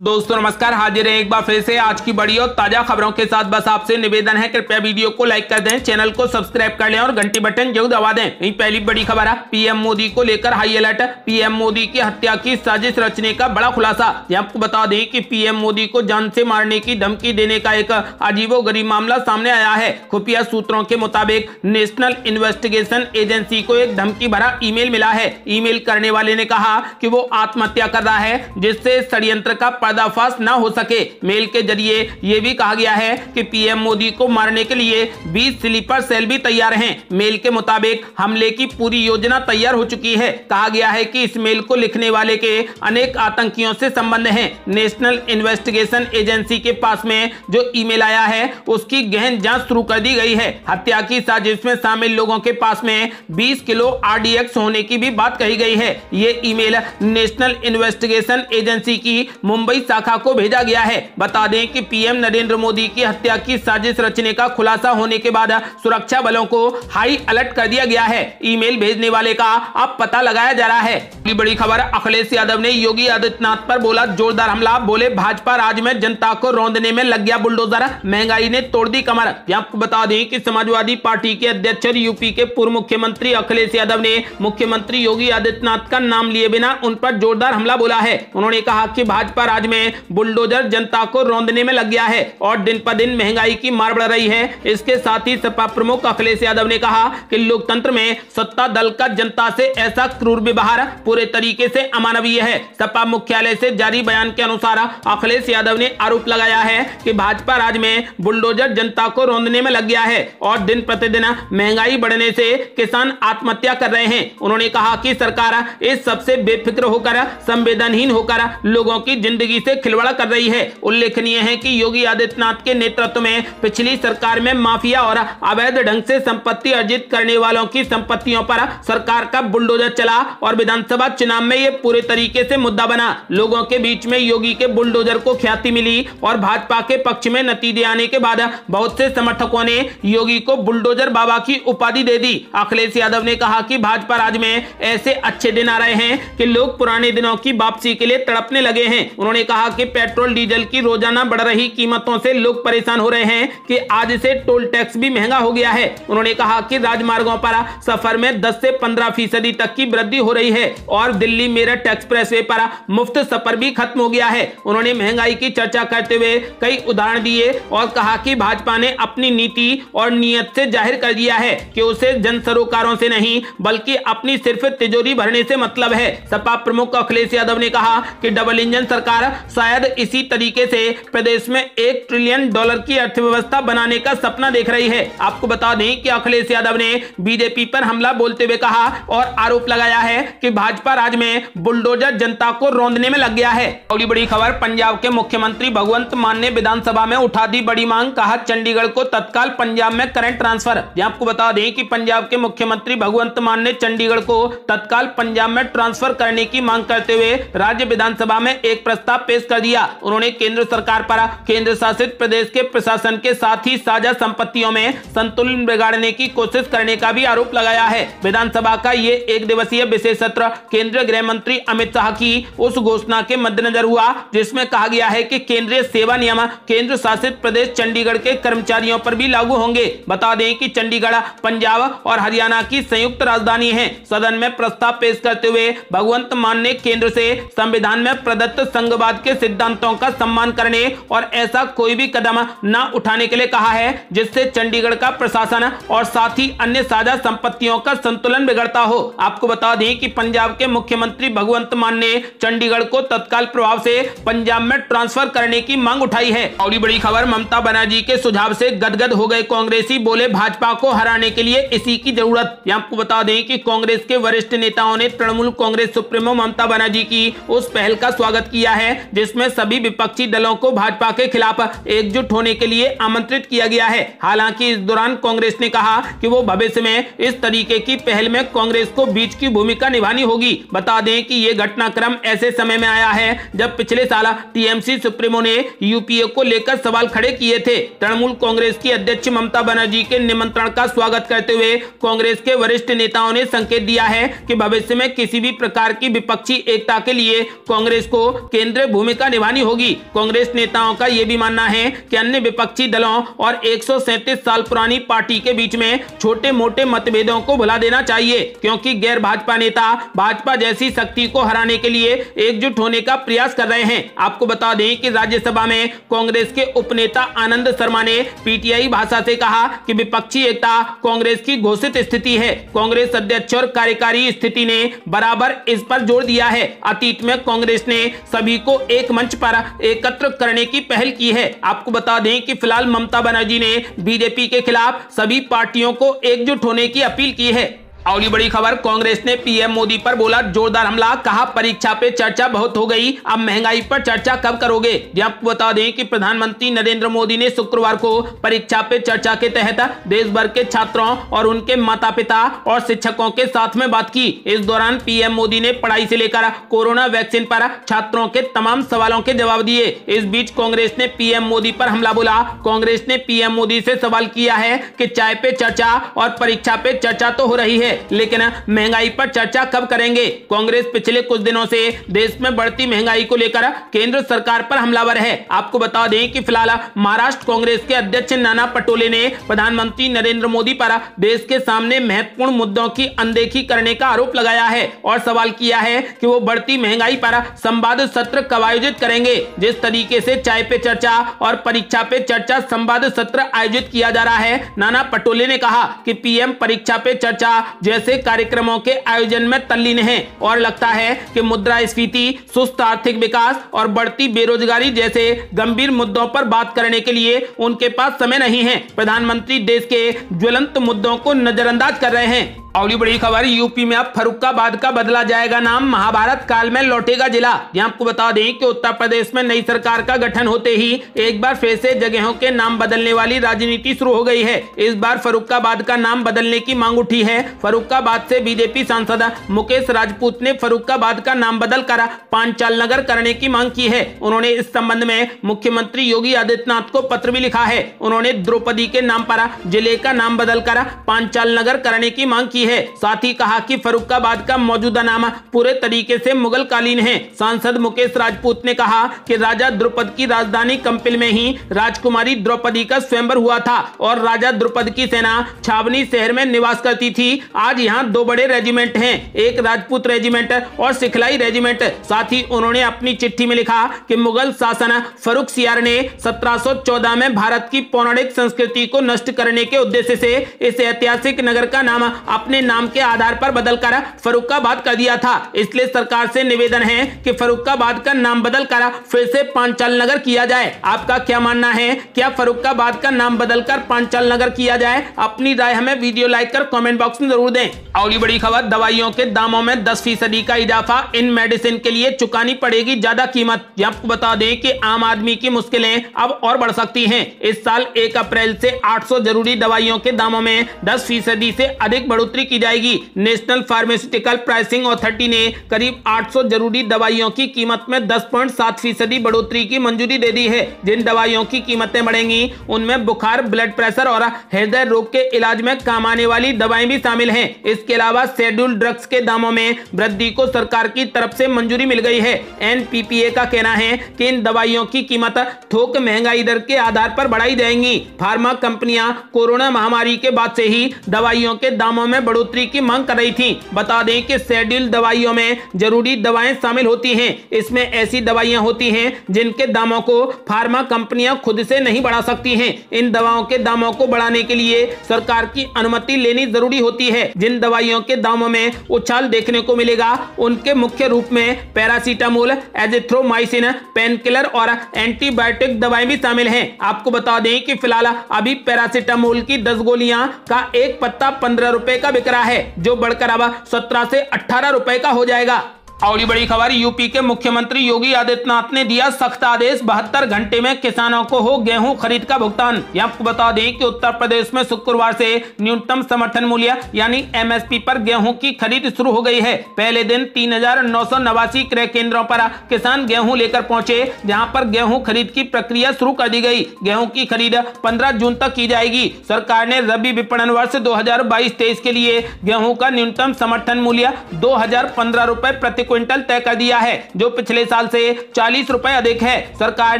दोस्तों नमस्कार, हाजिर है एक बार फिर से आज की बड़ी और ताजा खबरों के साथ। बस आपसे निवेदन है, कृपया वीडियो को लाइक कर दें, चैनल को सब्सक्राइब कर लें और घंटी बटन जरूर दबा दें। यही पहली बड़ी खबर है, पीएम मोदी को लेकर हाई अलर्ट। पीएम मोदी की हत्या की साजिश रचने का बड़ा खुलासा। आपको बता दें कि पीएम मोदी को जान से मारने की धमकी देने का एक अजीबोगरीब मामला सामने आया है। खुफिया सूत्रों के मुताबिक नेशनल इन्वेस्टिगेशन एजेंसी को एक धमकी भरा ईमेल मिला है। ईमेल करने वाले ने कहा कि वो आत्महत्या कर रहा है जिससे षड्यंत्र का पर्दाफाश न हो सके। मेल के जरिए यह भी कहा गया है कि पीएम मोदी को मारने के लिए 20 स्लीपर सेल भी तैयार हैं। मेल के मुताबिक हमले की पूरी योजना तैयार हो चुकी है। कहा गया है कि इस मेल को लिखने वाले के अनेक आतंकियों से संबंध हैं। नेशनल इन्वेस्टिगेशन एजेंसी के पास में जो ईमेल आया है उसकी गहन जांच शुरू कर दी गई है। हत्या की साजिश में शामिल लोगों के पास में 20 किलो RDX होने की भी बात कही गई है। ये ईमेल नेशनल इन्वेस्टिगेशन एजेंसी की मुंबई शाखा को भेजा गया है। बता दें कि पीएम नरेंद्र मोदी की हत्या की साजिश रचने का खुलासा होने के बाद सुरक्षा बलों को हाई अलर्ट कर दिया गया है। ईमेल भेजने वाले का अब पता लगाया जा रहा है। बड़ी खबर, अखिलेश यादव ने योगी आदित्यनाथ पर बोला जोरदार हमला। बोले भाजपा राज में जनता को रौंदने में लग गया बुलडोजर, महंगाई ने तोड़ दी कमर। आपको बता दें कि समाजवादी पार्टी के अध्यक्ष और यूपी के पूर्व मुख्यमंत्री अखिलेश यादव ने मुख्यमंत्री योगी आदित्यनाथ का नाम लिए बिना उन पर जोरदार हमला बोला है। उन्होंने कहा कि भाजपा राज में बुलडोजर जनता को रौंदने में लग गया है और दिन पर दिन महंगाई की मार बढ़ रही है। इसके साथ ही सपा प्रमुख अखिलेश यादव ने कहा कि लोकतंत्र में सत्ता दल का जनता से ऐसा क्रूर व्यवहार पूरे तरीके से अमानवीय है। सपा मुख्यालय से जारी बयान के अनुसार अखिलेश यादव ने आरोप लगाया है कि भाजपा राज में बुलडोजर जनता को रौंदने में लग गया है और दिन प्रतिदिन महंगाई बढ़ने से किसान आत्महत्या कर रहे हैं। उन्होंने कहा कि सरकार इस सबसे बेफिक्र होकर, संवेदनहीन होकर लोगों की जिंदगी से खिलवाड़ कर रही है। उल्लेखनीय है कि योगी आदित्यनाथ के नेतृत्व में पिछली सरकार में माफिया और अवैध ढंग से संपत्ति अर्जित करने वालों की संपत्तियों पर सरकार का बुलडोजर चला और विधानसभा चुनाव में यह पूरे तरीके से मुद्दा बना। लोगों के बीच में योगी के बुलडोजर को ख्याति मिली और भाजपा के पक्ष में नतीजे आने के बाद बहुत से समर्थकों ने योगी को बुलडोजर बाबा की उपाधि दे दी। अखिलेश यादव ने कहा कि भाजपा राज में ऐसे अच्छे दिन आ रहे हैं कि लोग पुराने दिनों की वापसी के लिए तड़पने लगे हैं। उन्होंने कहा कि पेट्रोल डीजल की रोजाना बढ़ रही कीमतों से लोग परेशान हो रहे हैं कि आज से टोल टैक्स भी महंगा हो गया है। उन्होंने कहा कि राजमार्गों पर सफर में 10 से 15% तक की वृद्धि हो रही है और दिल्ली मेरठ एक्सप्रेसवे पर मुफ्त सफर भी खत्म हो गया है। उन्होंने महंगाई की चर्चा करते हुए कई उदाहरण दिए और कहा कि भाजपा ने अपनी नीति और नीयत से जाहिर कर दिया है कि उसे जन सरोकारों से नहीं बल्कि अपनी सिर्फ तिजोरी भरने से मतलब है। सपा प्रमुख अखिलेश यादव ने कहा कि डबल इंजन सरकार शायद इसी तरीके से प्रदेश में $1 ट्रिलियन की अर्थव्यवस्था बनाने का सपना देख रही है। आपको बता दें कि अखिलेश यादव ने बीजेपी पर हमला बोलते हुए कहा और आरोप लगाया है कि भाजपा राज में बुलडोजर जनता को रौंदने में लग गया है। अगली बड़ी खबर, पंजाब के मुख्यमंत्री भगवंत मान ने विधानसभा में उठा दी बड़ी मांग। कहा चंडीगढ़ को तत्काल पंजाब में करें ट्रांसफर। आपको बता दें कि पंजाब के मुख्यमंत्री भगवंत मान ने चंडीगढ़ को तत्काल पंजाब में ट्रांसफर करने की मांग करते हुए राज्य विधानसभा में एक प्रस्ताव पेश कर दिया। उन्होंने केंद्र सरकार पर केंद्र शासित प्रदेश के प्रशासन के साथ ही साझा संपत्तियों में संतुलन बिगाड़ने की कोशिश करने का भी आरोप लगाया है। विधानसभा का ये एक दिवसीय विशेष सत्र केंद्रीय गृह मंत्री अमित शाह की उस घोषणा के मद्देनजर हुआ जिसमें कहा गया है कि केंद्रीय सेवा नियम केंद्र शासित प्रदेश चंडीगढ़ के कर्मचारियों पर भी लागू होंगे। बता दें कि चंडीगढ़ पंजाब और हरियाणा की संयुक्त राजधानी है। सदन में प्रस्ताव पेश करते हुए भगवंत मान ने केंद्र से संविधान में प्रदत्त संघवाद के सिद्धांतों का सम्मान करने और ऐसा कोई भी कदम न उठाने के लिए कहा है जिससे चंडीगढ़ का प्रशासन और साथ ही अन्य साझा संपत्तियों का संतुलन बिगड़ता हो। आपको बता दें कि पंजाब के मुख्यमंत्री भगवंत मान ने चंडीगढ़ को तत्काल प्रभाव से पंजाब में ट्रांसफर करने की मांग उठाई है। और बड़ी खबर, ममता बनर्जी के सुझाव से गदगद हो गए कांग्रेसी। बोले भाजपा को हराने के लिए इसी की जरूरत। आपको बता दें कि कांग्रेस के वरिष्ठ नेताओं ने तृणमूल कांग्रेस सुप्रीमो ममता बनर्जी की उस पहल का स्वागत किया है जिसमें सभी विपक्षी दलों को भाजपा के खिलाफ एकजुट होने के लिए आमंत्रित किया गया है। हालांकि इस दौरान कांग्रेस ने कहा कि वो भविष्य में इस तरीके की पहल में कांग्रेस को बीच की भूमिका निभानी होगी। बता दें कि ये घटनाक्रम ऐसे समय में आया है जब पिछले साल टीएमसी सुप्रीमो ने यूपीए को लेकर सवाल खड़े किए थे। तृणमूल कांग्रेस की अध्यक्ष ममता बनर्जी के निमंत्रण का स्वागत करते हुए कांग्रेस के वरिष्ठ नेताओं ने संकेत दिया है कि भविष्य में किसी भी प्रकार की विपक्षी एकता के लिए कांग्रेस को केंद्रीय से भूमिका निभानी होगी। कांग्रेस नेताओं का यह भी मानना है कि अन्य विपक्षी दलों और 137 साल पुरानी पार्टी के बीच में छोटे मोटे मतभेदों को भुला देना चाहिए, क्योंकि गैर भाजपा नेता भाजपा जैसी शक्ति को हराने के लिए एकजुट होने का प्रयास कर रहे हैं। आपको बता दें कि राज्यसभा में कांग्रेस के उपनेता आनंद शर्मा ने पीटीआई भाषा से कहा कि विपक्षी एकता कांग्रेस की घोषित स्थिति है। कांग्रेस अध्यक्ष और कार्यकारी स्थिति ने बराबर इस पर जोर दिया है। अतीत में कांग्रेस ने सभी को एक मंच पर एकत्र करने की पहल की है। आपको बता दें कि फिलहाल ममता बनर्जी ने बीजेपी के खिलाफ सभी पार्टियों को एकजुट होने की अपील की है। अगली बड़ी खबर, कांग्रेस ने पीएम मोदी पर बोला जोरदार हमला, कहा परीक्षा पे चर्चा बहुत हो गई, अब महंगाई पर चर्चा कब करोगे। आपको बता दें कि प्रधानमंत्री नरेंद्र मोदी ने शुक्रवार को परीक्षा पे चर्चा के तहत देश भर के छात्रों और उनके माता पिता और शिक्षकों के साथ में बात की। इस दौरान पीएम मोदी ने पढ़ाई से लेकर कोरोना वैक्सीन पर छात्रों के तमाम सवालों के जवाब दिए। इस बीच कांग्रेस ने पीएम मोदी पर हमला बोला। कांग्रेस ने पीएम मोदी से सवाल किया है कि चाय पे चर्चा और परीक्षा पे चर्चा तो हो रही है, लेकिन महंगाई पर चर्चा कब करेंगे। कांग्रेस पिछले कुछ दिनों से देश में बढ़ती महंगाई को लेकर केंद्र सरकार पर हमलावर है। आपको बता दें कि फिलहाल महाराष्ट्र कांग्रेस के अध्यक्ष नाना पटोले ने प्रधानमंत्री नरेंद्र मोदी पर देश के सामने महत्वपूर्ण मुद्दों की अनदेखी करने का आरोप लगाया है और सवाल किया है कि वो बढ़ती महंगाई पर संवाद सत्र कब आयोजित करेंगे। जिस तरीके से चाय पे चर्चा और परीक्षा पे चर्चा संवाद सत्र आयोजित किया जा रहा है, नाना पटोले ने कहा कि पीएम परीक्षा पे चर्चा जैसे कार्यक्रमों के आयोजन में तल्लीन है और लगता है कि मुद्रास्फीति, सुस्त आर्थिक विकास और बढ़ती बेरोजगारी जैसे गंभीर मुद्दों पर बात करने के लिए उनके पास समय नहीं है। प्रधानमंत्री देश के ज्वलंत मुद्दों को नजरअंदाज कर रहे हैं। अगली बड़ी खबर, यूपी में अब फर्रुखाबाद का बदला जाएगा नाम, महाभारत काल में लौटेगा जिला। यहाँ आपको बता दें कि उत्तर प्रदेश में नई सरकार का गठन होते ही एक बार फिर से जगहों के नाम बदलने वाली राजनीति शुरू हो गई है। इस बार फर्रुखाबाद का नाम बदलने की मांग उठी है। फर्रुखाबाद से बीजेपी सांसद मुकेश राजपूत ने फर्रुखाबाद का नाम बदलकर पांचाल नगर करने की मांग की है। उन्होंने इस संबंध में मुख्यमंत्री योगी आदित्यनाथ को पत्र भी लिखा है। उन्होंने द्रौपदी के नाम पर जिले का नाम बदलकर पांचाल नगर करने की मांग की है। साथ ही कहा कि फर्रुखाबाद का मौजूदा नाम पूरे तरीके से मुगल कालीन है। सांसद मुकेश राजपूत ने कहा कि राजा द्रुपद की राजधानी कंपिल में ही राजकुमारी द्रौपदी का स्वयंवर हुआ था और राजा द्रुपद की सेना छावनी शहर में निवास करती थी। आज यहाँ दो बड़े रेजिमेंट हैं, एक राजपूत रेजिमेंट और सिखलाई रेजिमेंट। साथ ही उन्होंने अपनी चिट्ठी में लिखा कि मुगल शासन फर्रुखसियार ने 1714 में भारत की पौराणिक संस्कृति को नष्ट करने के उद्देश्य से इस ऐतिहासिक नगर का नाम अपने नाम के आधार पर बदलकर फर्रुखाबाद कर दिया था। इसलिए सरकार से निवेदन है कि फर्रुखाबाद का नाम बदलकर फिर से पांचाल नगर किया जाए। आपका क्या मानना है, क्या फर्रुखाबाद का नाम बदलकर पांचाल नगर किया जाए? अपनी राय हमें वीडियो लाइक कर कमेंट बॉक्स में जरूर दें। अगली बड़ी खबर, दवाइयों के दामों में 10% का इजाफा, इन मेडिसिन के लिए चुकानी पड़ेगी ज्यादा कीमत। आपको बता दें कि आम आदमी की मुश्किलें अब और बढ़ सकती हैं। इस साल 1 अप्रैल से 800 जरूरी दवाइयों के दामों में 10% से अधिक बढ़ोतरी की जाएगी। नेशनल फार्मास्यूटिकल प्राइसिंग अथॉरिटी ने करीब 800 जरूरी दवाइयों की कीमत में 10.7% बढ़ोतरी की मंजूरी दे दी है। जिन दवाइयों की कीमतें बढ़ेंगी उनमें बुखार, ब्लड प्रेशर और हृदय रोग के इलाज में काम आने वाली दवाएं भी शामिल हैं। इसके अलावा शेड्यूल्ड ड्रग्स के दामों में वृद्धि को सरकार की तरफ से मंजूरी मिल गई है। एनपीपीए का कहना है कि इन दवाइयों की कीमत थोक महंगाई दर के आधार पर बढ़ाई जाएंगी। फार्मा कंपनियां कोरोना महामारी के बाद से ही दवाइयों के दामों में बढ़ोतरी की मांग कर रही थी। बता दें कि शेड्यूल्ड दवाइयों में जरूरी दवाएं शामिल होती हैं। इसमें ऐसी दवाइयां होती हैं जिनके दामों को फार्मा कंपनियां खुद से नहीं बढ़ा सकती हैं। इन दवाओं के दामों को बढ़ाने के लिए सरकार की अनुमति लेनी जरूरी होती है। जिन दवाइयों के दामों में उछाल देखने को मिलेगा उनके मुख्य रूप में पैरासीटामोल, एजिथ्रोमाइसिन, पेन किलर और एंटीबायोटिक दवाएं भी शामिल हैं। आपको बता दें कि फिलहाल अभी पैरासीटामोल की 10 गोलियां का एक पत्ता 15 रुपए का बिक रहा है, जो बढ़कर अब 17 से 18 रुपए का हो जाएगा। अगली बड़ी खबर, यूपी के मुख्यमंत्री योगी आदित्यनाथ ने दिया सख्त आदेश, 72 घंटे में किसानों को हो गेहूं खरीद का भुगतान। आपको बता दें कि उत्तर प्रदेश में शुक्रवार से न्यूनतम समर्थन मूल्य यानी एमएसपी पर गेहूं की खरीद शुरू हो गई है। पहले दिन 3989 क्रय केंद्रों पर किसान गेहूं लेकर पहुंचे, जहां पर गेहूं खरीद की प्रक्रिया शुरू कर दी गई। गेहूं की खरीद 15 जून तक की जाएगी। सरकार ने रबी विपणन वर्ष 2022-23 के लिए गेहूं का न्यूनतम समर्थन मूल्य 2015 रुपए प्रति क्विंटल तय कर दिया है, जो पिछले साल से 40 रुपए अधिक है। सरकार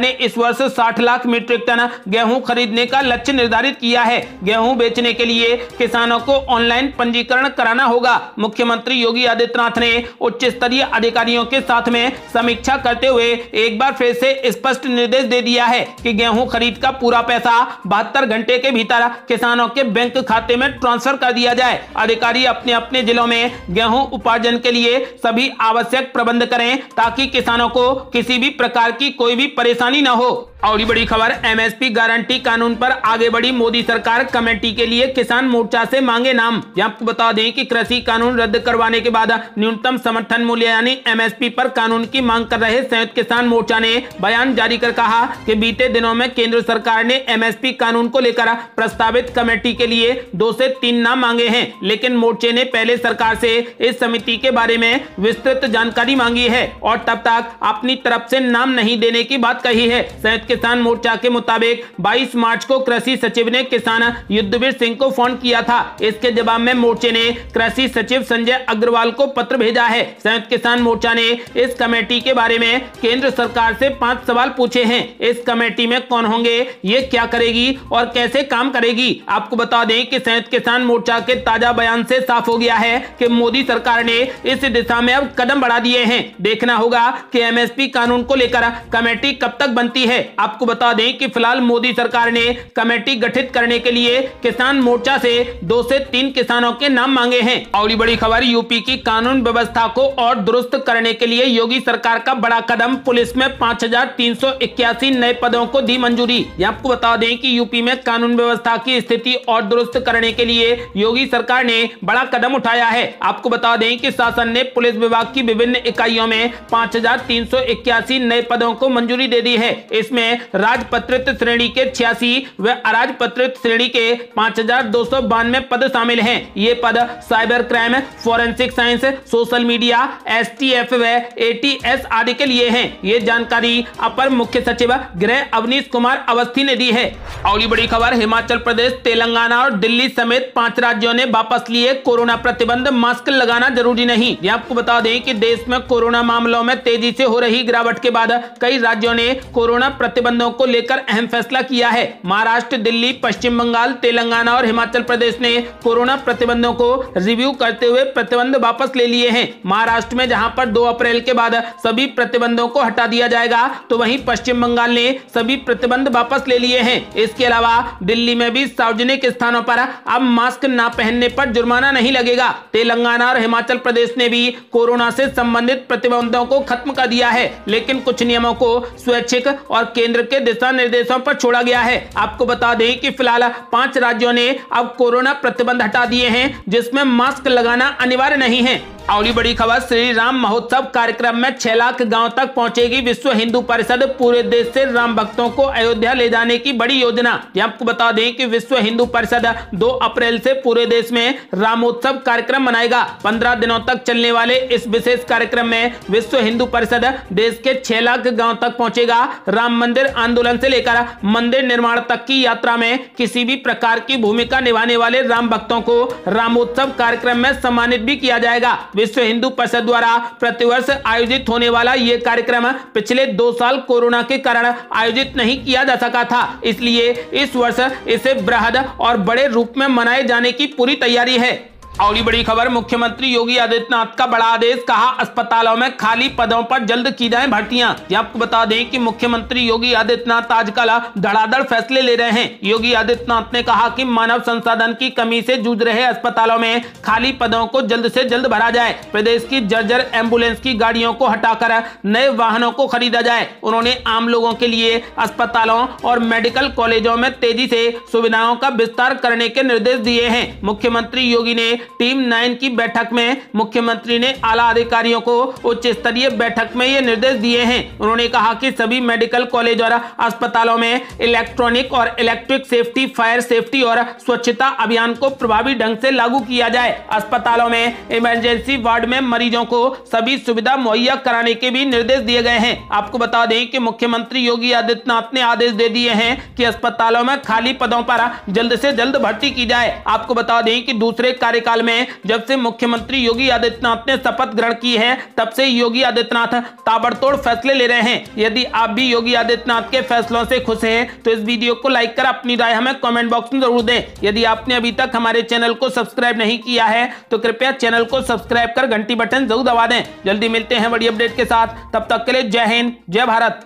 ने इस वर्ष 60 लाख मीट्रिक टन गेहूं खरीदने का लक्ष्य निर्धारित किया है। गेहूं बेचने के लिए किसानों को ऑनलाइन पंजीकरण कराना होगा। मुख्यमंत्री योगी आदित्यनाथ ने उच्च स्तरीय अधिकारियों के साथ में समीक्षा करते हुए एक बार फिर से स्पष्ट निर्देश दे दिया है कि गेहूं खरीद का पूरा पैसा 72 घंटे के भीतर किसानों के बैंक खाते में ट्रांसफर कर दिया जाए। अधिकारी अपने अपने जिलों में गेहूं उपार्जन के लिए सभी आवश्यक प्रबंध करें ताकि किसानों को किसी भी प्रकार की कोई भी परेशानी न हो। और बड़ी खबर, एमएसपी गारंटी कानून पर आगे बढ़ी मोदी सरकार, कमेटी के लिए किसान मोर्चा से मांगे नाम। आपको बता दें कि कृषि कानून रद्द करवाने के बाद न्यूनतम समर्थन मूल्य यानी एमएसपी पर कानून की मांग कर रहे संयुक्त किसान मोर्चा ने बयान जारी कर कहा कि बीते दिनों में केंद्र सरकार ने एमएसपी कानून को लेकर प्रस्तावित कमेटी के लिए 2 से 3 नाम मांगे हैं, लेकिन मोर्चे ने पहले सरकार से इस समिति के बारे में विस्तृत जानकारी मांगी है और तब तक अपनी तरफ से नाम नहीं देने की बात कही है। संयुक्त किसान मोर्चा के मुताबिक 22 मार्च को कृषि सचिव ने किसान युद्धवीर सिंह को फोन किया था। इसके जवाब में मोर्चे ने कृषि सचिव संजय अग्रवाल को पत्र भेजा है। संयुक्त किसान मोर्चा ने इस कमेटी के बारे में केंद्र सरकार से 5 सवाल पूछे हैं। इस कमेटी में कौन होंगे, ये क्या करेगी और कैसे काम करेगी। आपको बता दें कि संयुक्त किसान मोर्चा के ताजा बयान से साफ हो गया है कि मोदी सरकार ने इस दिशा में अब कदम बढ़ा दिए हैं। देखना होगा कि एमएसपी कानून को लेकर कमेटी कब तक बनती है। आपको बता दें कि फिलहाल मोदी सरकार ने कमेटी गठित करने के लिए किसान मोर्चा से 2 से 3 किसानों के नाम मांगे हैं। और बड़ी खबर, यूपी की कानून व्यवस्था को और दुरुस्त करने के लिए योगी सरकार का बड़ा कदम, पुलिस में 5381 नए पदों को दी मंजूरी। आपको बता दें कि यूपी में कानून व्यवस्था की स्थिति और दुरुस्त करने के लिए योगी सरकार ने बड़ा कदम उठाया है। आपको बता दें कि शासन ने पुलिस विभाग की विभिन्न इकाइयों में 5381 नए पदों को मंजूरी दे दी है। इसमें राजपत्रित श्रेणी के 86 व अराजपत्रित श्रेणी के 5292 पद शामिल हैं। ये पद cyber crime, forensic science, social media, STF व एटीएस आदि के लिए हैं। ये जानकारी अपर मुख्य सचिव गृह अवनीश कुमार अवस्थी ने दी है। और बड़ी खबर, हिमाचल प्रदेश, तेलंगाना और दिल्ली समेत 5 राज्यों ने वापस लिए कोरोना प्रतिबंध, मास्क लगाना जरूरी नहीं। आपको बता दें कि देश में कोरोना मामलों में तेजी से हो रही गिरावट के बाद कई राज्यों ने कोरोना प्रतिबंधों को लेकर अहम फैसला किया है। महाराष्ट्र, दिल्ली, पश्चिम बंगाल, तेलंगाना और हिमाचल प्रदेश ने कोरोना प्रतिबंधों को रिव्यू करते हुए प्रतिबंध वापस ले लिए हैं। महाराष्ट्र में जहां पर 2 अप्रैल के बाद सभी प्रतिबंधों को हटा दिया जाएगा, तो वहीं पश्चिम बंगाल ने सभी प्रतिबंध वापस ले लिए हैं। इसके अलावा दिल्ली में भी सार्वजनिक स्थानों पर अब मास्क न पहनने पर जुर्माना नहीं लगेगा। तेलंगाना और हिमाचल प्रदेश ने भी कोरोना से संबंधित प्रतिबंधों को खत्म कर दिया है, लेकिन कुछ नियमों को स्वैच्छिक और केंद्र के दिशा निर्देशों पर छोड़ा गया है। आपको बता दें कि फिलहाल 5 राज्यों ने अब कोरोना प्रतिबंध हटा दिए हैं, जिसमें मास्क लगाना अनिवार्य नहीं है। और बड़ी खबर, श्री राम महोत्सव कार्यक्रम में 6 लाख गांव तक पहुंचेगी विश्व हिंदू परिषद, पूरे देश से राम भक्तों को अयोध्या ले जाने की बड़ी योजना। आपको बता दें कि विश्व हिंदू परिषद 2 अप्रैल से पूरे देश में रामोत्सव कार्यक्रम मनाएगा। 15 दिनों तक चलने वाले इस विशेष कार्यक्रम में विश्व हिंदू परिषद देश के 6 लाख गाँव तक पहुंचेगा। राम मंदिर आंदोलन से लेकर मंदिर निर्माण तक की यात्रा में किसी भी प्रकार की भूमिका निभाने वाले राम भक्तों को रामोत्सव कार्यक्रम में सम्मानित भी किया जाएगा। विश्व हिंदू परिषद द्वारा प्रतिवर्ष आयोजित होने वाला यह कार्यक्रम पिछले 2 साल कोरोना के कारण आयोजित नहीं किया जा सका था, इसलिए इस वर्ष इसे बृहद और बड़े रूप में मनाए जाने की पूरी तैयारी है। और बड़ी खबर, मुख्यमंत्री योगी आदित्यनाथ का बड़ा आदेश, कहा अस्पतालों में खाली पदों पर जल्द की जाएं भर्तियां। आपको बता दें कि मुख्यमंत्री योगी आदित्यनाथ आजकल धड़ाधड़ फैसले ले रहे हैं। योगी आदित्यनाथ ने कहा कि मानव संसाधन की कमी से जूझ रहे अस्पतालों में खाली पदों को जल्द से जल्द भरा जाए। प्रदेश की जर्जर एम्बुलेंस की गाड़ियों को हटाकर नए वाहनों को खरीदा जाए। उन्होंने आम लोगों के लिए अस्पतालों और मेडिकल कॉलेजों में तेजी से सुविधाओं का विस्तार करने के निर्देश दिए हैं। मुख्यमंत्री योगी ने टीम 9 की बैठक में मुख्यमंत्री ने आला अधिकारियों को उच्च स्तरीय बैठक में ये निर्देश दिए हैं। उन्होंने कहा कि सभी मेडिकल कॉलेज और अस्पतालों में इलेक्ट्रॉनिक और इलेक्ट्रिक सेफ्टी, फायर सेफ्टी और स्वच्छता अभियान को प्रभावी ढंग से लागू किया जाए। अस्पतालों में इमरजेंसी वार्ड में मरीजों को सभी सुविधा मुहैया कराने के भी निर्देश दिए गए हैं। आपको बता दें कि मुख्यमंत्री योगी आदित्यनाथ ने आदेश दे दिए हैं कि अस्पतालों में खाली पदों पर जल्द से जल्द भर्ती की जाए। आपको बता दें कि दूसरे कार्यकाल साल में जब से मुख्यमंत्री योगी आदित्यनाथ ने शपथ ग्रहण की है तब से योगी आदित्यनाथ ताबड़तोड़ फैसले ले रहे हैं। यदि आप भी योगी आदित्यनाथ के फैसलों से खुश हैं तो इस वीडियो को लाइक कर अपनी राय हमें कमेंट बॉक्स में जरूर दें। यदि आपने अभी तक हमारे चैनल को सब्सक्राइब नहीं किया है तो कृपया चैनल को सब्सक्राइब कर घंटी बटन जरूर दबा दें। जल्दी मिलते हैं बड़ी अपडेट के साथ, तब तक के लिए जय हिंद जय भारत।